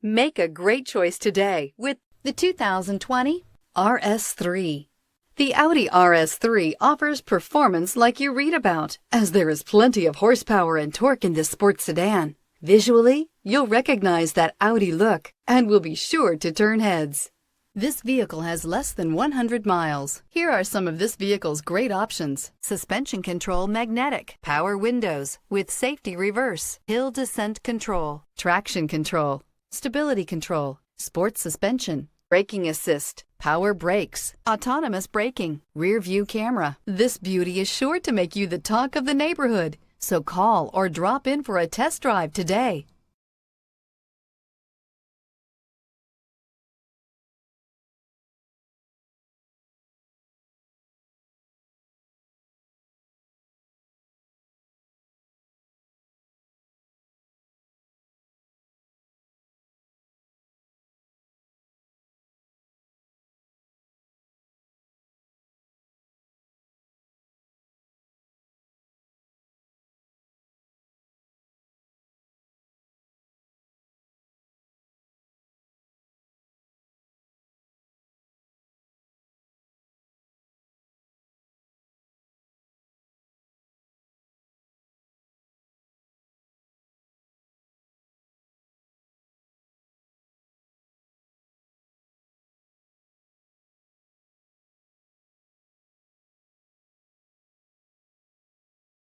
Make a great choice today with the 2020 RS3. The Audi RS3 offers performance like you read about, as there is plenty of horsepower and torque in this sports sedan. Visually, you'll recognize that Audi look and will be sure to turn heads. This vehicle has less than 100 miles. Here are some of this vehicle's great options: suspension control magnetic, power windows with safety reverse, hill descent control, traction control, stability control, sports suspension, braking assist, power brakes, autonomous braking, rear view camera. This beauty is sure to make you the talk of the neighborhood. So call or drop in for a test drive today.